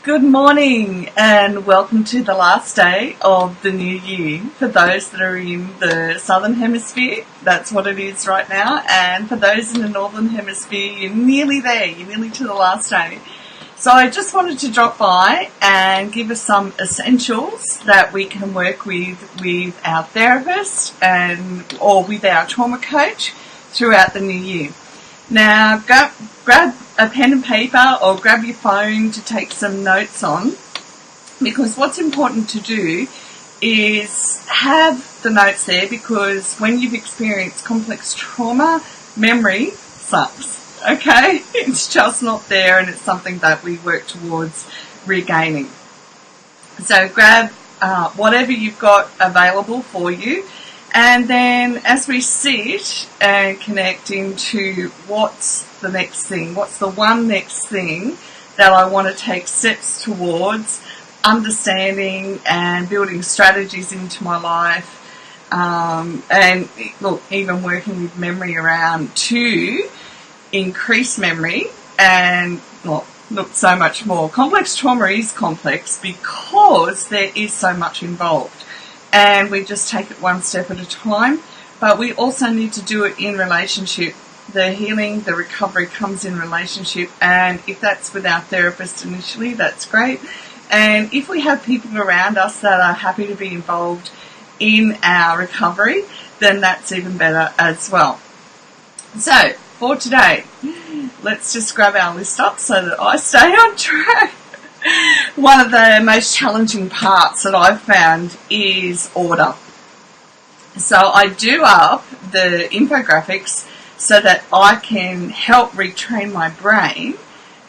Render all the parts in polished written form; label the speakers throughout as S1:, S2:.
S1: Good morning and welcome to the last day of the new year. For those that are in the southern hemisphere, that's what it is right now, and for those in the northern hemisphere, you're nearly there, you're nearly to the last day. So I just wanted to drop by and give us some essentials that we can work with our therapist or with our trauma coach throughout the new year. Now, grab a pen and paper or grab your phone to take some notes on, because what's important to do is have the notes there, because when you've experienced complex trauma, memory sucks, okay? It's just not there, and it's something that we work towards regaining. So grab whatever you've got available for you. And then as we sit and connect into what's the next thing, what's the one next thing that I want to take steps towards understanding and building strategies into my life, and look, even working with memory around to increase memory and look, so much more. Complex trauma is complex because there is so much involved. And we just take it one step at a time, but we also need to do it in relationship. The healing, the recovery comes in relationship, and if that's with our therapist initially, that's great. And if we have people around us that are happy to be involved in our recovery, then that's even better as well. So for today, let's just grab our list up so that I stay on track. One of the most challenging parts that I've found is order. So I do up the infographics so that I can help retrain my brain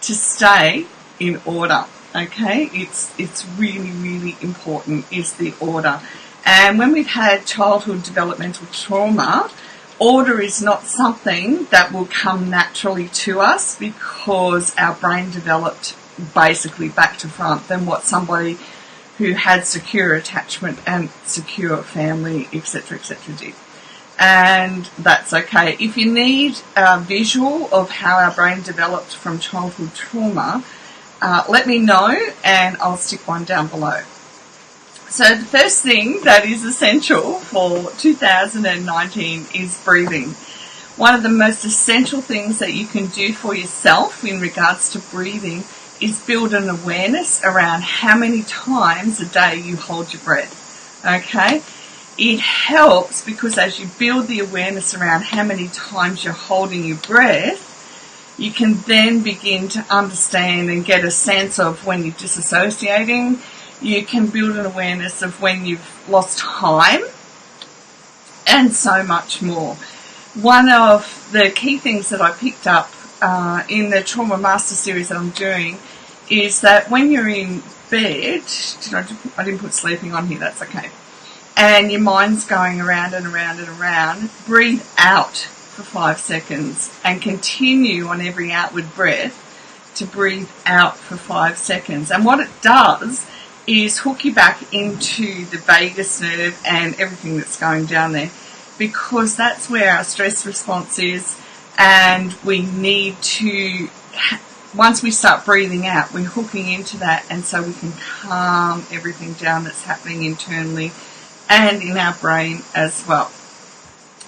S1: to stay in order. Okay, it's really, really important is the order. And when we've had childhood developmental trauma, order is not something that will come naturally to us, because our brain developed basically back to front than what somebody who had secure attachment and secure family, etc., did. And that's okay. If you need a visual of how our brain developed from childhood trauma, let me know and I'll stick one down below. So the first thing that is essential for 2019 is breathing. One of the most essential things that you can do for yourself in regards to breathing is build an awareness around how many times a day you hold your breath, okay? It helps because as you build the awareness around how many times you're holding your breath, you can then begin to understand and get a sense of when you're disassociating. You can build an awareness of when you've lost time and so much more. One of the key things that I picked up in the Trauma Master Series that I'm doing is that when you're in bed, I didn't put sleeping on here, that's okay, and your mind's going around and around and around, breathe out for 5 seconds and continue on every outward breath to breathe out for 5 seconds. And what it does is hook you back into the vagus nerve and everything that's going down there, because that's where our stress response is. And we need to, once we start breathing out, we're hooking into that, and so we can calm everything down that's happening internally and in our brain as well.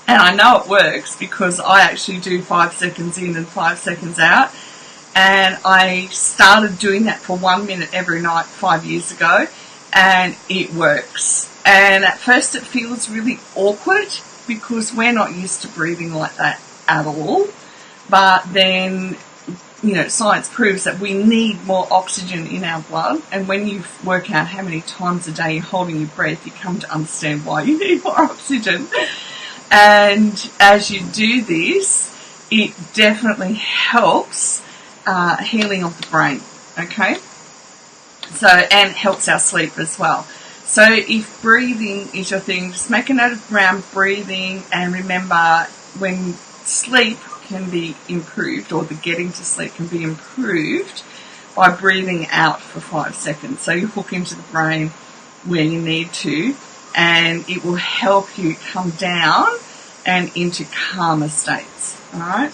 S1: And I know it works because I actually do 5 seconds in and 5 seconds out, and I started doing that for 1 minute every night 5 years ago, and it works. And at first it feels really awkward because we're not used to breathing like that at all, but then science proves that we need more oxygen in our blood, and when you work out how many times a day you're holding your breath, you come to understand why you need more oxygen. And as you do this, it definitely helps healing of the brain, okay? So, and helps our sleep as well. So if breathing is your thing, just make a note around breathing, and remember, when sleep can be improved, or the getting to sleep can be improved by breathing out for 5 seconds. So you hook into the brain where you need to, and it will help you come down and into calmer states. All right.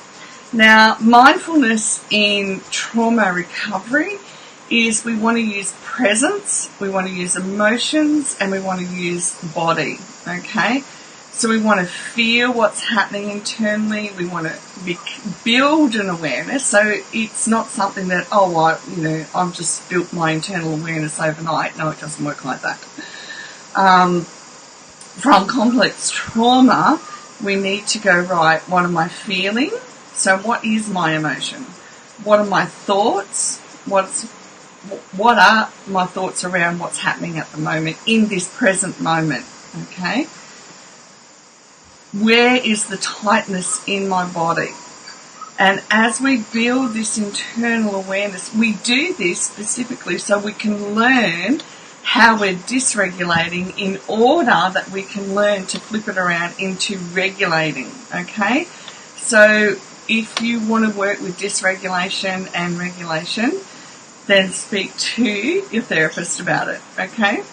S1: Now, mindfulness in trauma recovery is we want to use presence, we want to use emotions, and we want to use the body, okay? So we want to feel what's happening internally. We want to build an awareness. So it's not something that, I've just built my internal awareness overnight. No, it doesn't work like that. From complex trauma, we need to go, right, what am I feeling? So what is my emotion? What are my thoughts? What are my thoughts around what's happening at the moment in this present moment, okay? Where is the tightness in my body? And as we build this internal awareness, we do this specifically so we can learn how we're dysregulating in order that we can learn to flip it around into regulating, okay? So if you want to work with dysregulation and regulation, then speak to your therapist about it, okay?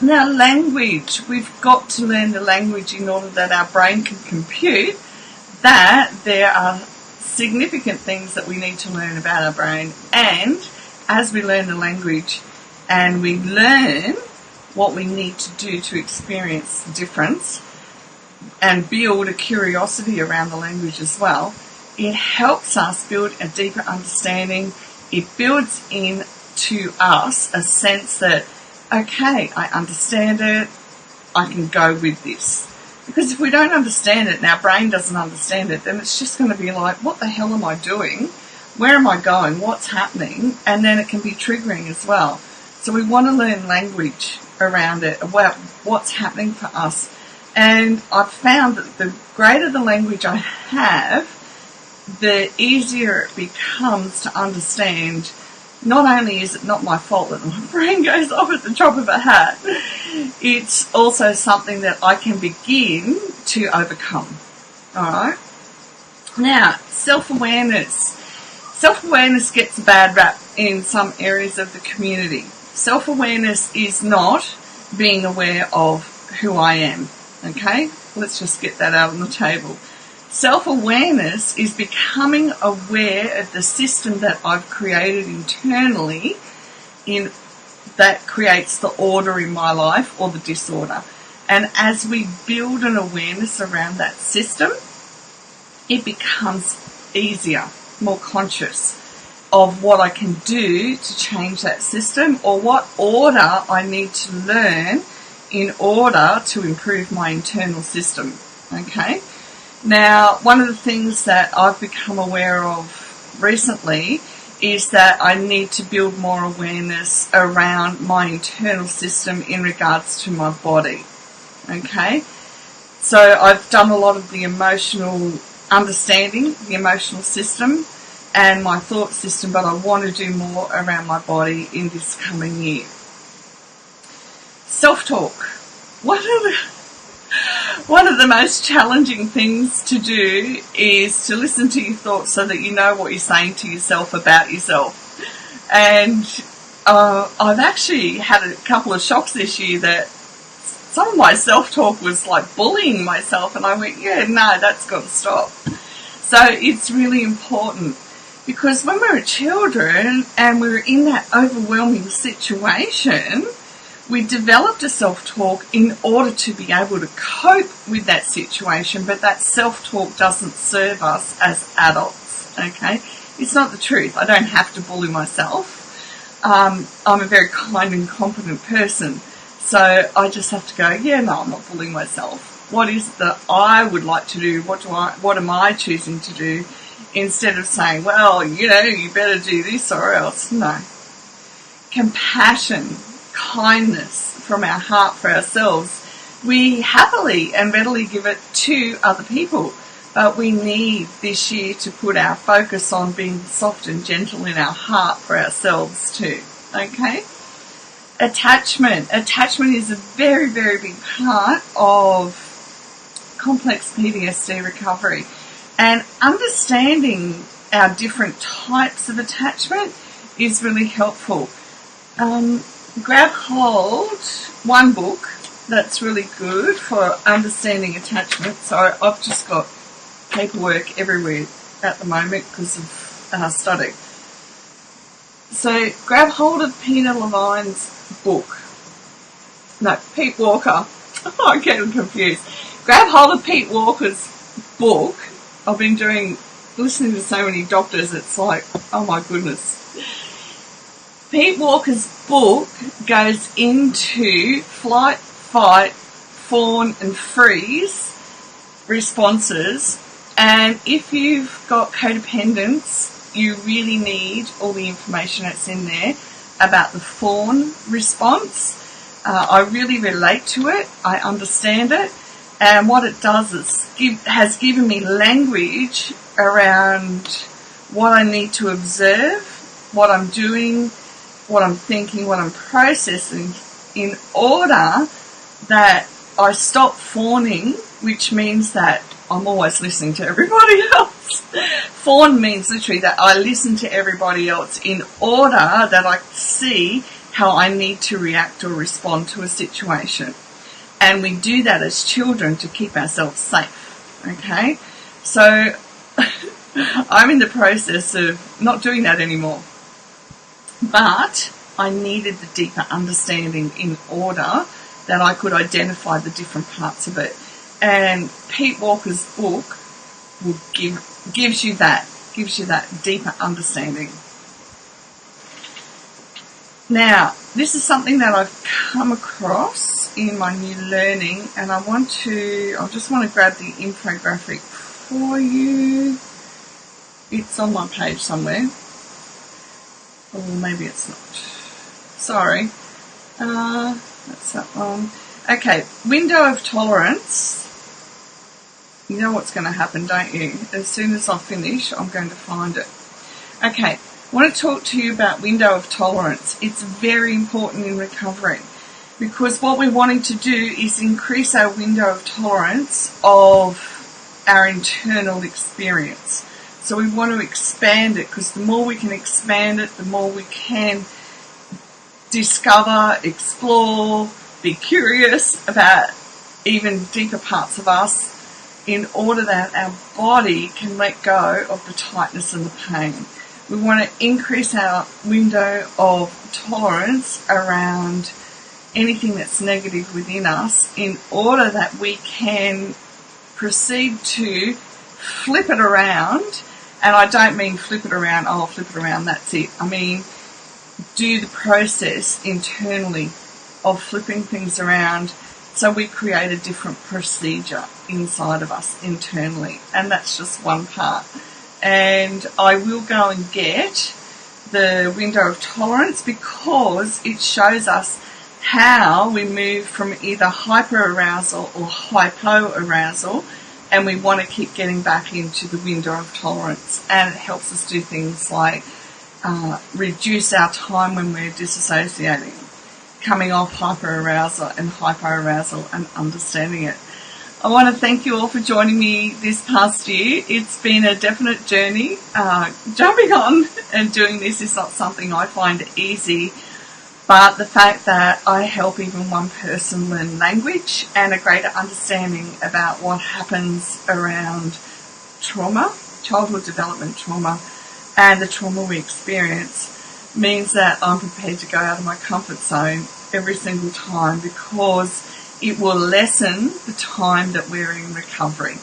S1: Now, language. We've got to learn the language in order that our brain can compute that there are significant things that we need to learn about our brain. And as we learn the language and we learn what we need to do to experience the difference and build a curiosity around the language as well, it helps us build a deeper understanding. It builds into us a sense that, okay, I understand it, I can go with this. Because if we don't understand it and our brain doesn't understand it, then it's just going to be like, what the hell am I doing? Where am I going? What's happening? And then it can be triggering as well. So we want to learn language around it, about what's happening for us. And I've found that the greater the language I have, the easier it becomes to understand. Not only is it not my fault that my brain goes off at the drop of a hat, it's also something that I can begin to overcome. Alright? Now, self-awareness. Self-awareness gets a bad rap in some areas of the community. Self-awareness is not being aware of who I am. Okay? Let's just get that out on the table. Self-awareness is becoming aware of the system that I've created internally that creates the order in my life or the disorder. And as we build an awareness around that system, it becomes easier, more conscious of what I can do to change that system or what order I need to learn in order to improve my internal system. Okay? Now, one of the things that I've become aware of recently is that I need to build more awareness around my internal system in regards to my body. Okay? So I've done a lot of the emotional understanding, the emotional system and my thought system, but I want to do more around my body in this coming year. Self-talk. One of the most challenging things to do is to listen to your thoughts so that you know what you're saying to yourself about yourself. And I've actually had a couple of shocks this year that some of my self-talk was like bullying myself, and I went, no, that's got to stop. So it's really important, because when we were children and we were in that overwhelming situation, we developed a self-talk in order to be able to cope with that situation, but that self-talk doesn't serve us as adults, okay? It's not the truth. I don't have to bully myself. I'm a very kind and competent person, so I just have to go, no, I'm not bullying myself. What is it that I would like to do? What am I choosing to do? Instead of saying, well, you better do this or else. No. Compassion, kindness from our heart for ourselves, we happily and readily give it to other people, but we need this year to put our focus on being soft and gentle in our heart for ourselves too. Okay? Attachment is a very, very big part of complex PTSD recovery, and understanding our different types of attachment is really helpful. Grab hold one book that's really good for understanding attachment. So I've just got paperwork everywhere at the moment because of study. So grab hold of Pete Walker. I'm getting confused. Grab hold of Pete Walker's book. I've been listening to so many doctors, it's like, oh my goodness. Pete Walker's book goes into flight, fight, fawn and freeze responses, and if you've got codependence, you really need all the information that's in there about the fawn response. I really relate to it, I understand it, and what it does is has given me language around what I need to observe, what I'm doing, what I'm thinking, what I'm processing, in order that I stop fawning, which means that I'm always listening to everybody else. Fawn means literally that I listen to everybody else in order that I see how I need to react or respond to a situation. And we do that as children to keep ourselves safe, okay? So I'm in the process of not doing that anymore. But I needed the deeper understanding in order that I could identify the different parts of it. And Pete Walker's book will gives you that deeper understanding. Now, this is something that I've come across in my new learning, and I just want to grab the infographic for you. It's on my page somewhere. Or maybe it's not. Sorry. That's that one. Okay, window of tolerance. You know what's going to happen, don't you? As soon as I finish, I'm going to find it. Okay, I want to talk to you about window of tolerance. It's very important in recovery because what we're wanting to do is increase our window of tolerance of our internal experience. So we want to expand it, because the more we can expand it, the more we can discover, explore, be curious about even deeper parts of us, in order that our body can let go of the tightness and the pain. We want to increase our window of tolerance around anything that's negative within us, in order that we can proceed to flip it around. And I don't mean flip it around, that's it. I mean, do the process internally of flipping things around, so we create a different procedure inside of us internally. And that's just one part. And I will go and get the window of tolerance, because it shows us how we move from either hyperarousal or hypoarousal, and we want to keep getting back into the window of tolerance. And it helps us do things like reduce our time when we're disassociating, coming off hyperarousal and hypoarousal, and understanding it. I want to thank you all for joining me this past year. It's been a definite journey. Jumping on and doing this is not something I find easy, but the fact that I help even one person learn language and a greater understanding about what happens around trauma, childhood development trauma, and the trauma we experience, means that I'm prepared to go out of my comfort zone every single time, because it will lessen the time that we're in recovery.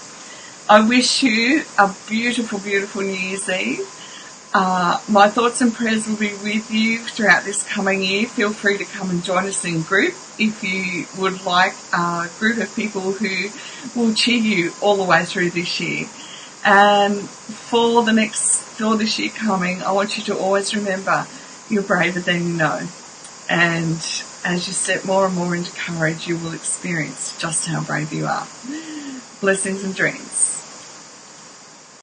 S1: I wish you a beautiful, beautiful New Year's Eve. My thoughts and prayers will be with you throughout this coming year. Feel free to come and join us in group if you would like a group of people who will cheer you all the way through this year. And for this year coming, I want you to always remember you're braver than you know. And as you step more and more into courage, you will experience just how brave you are. Blessings and dreams.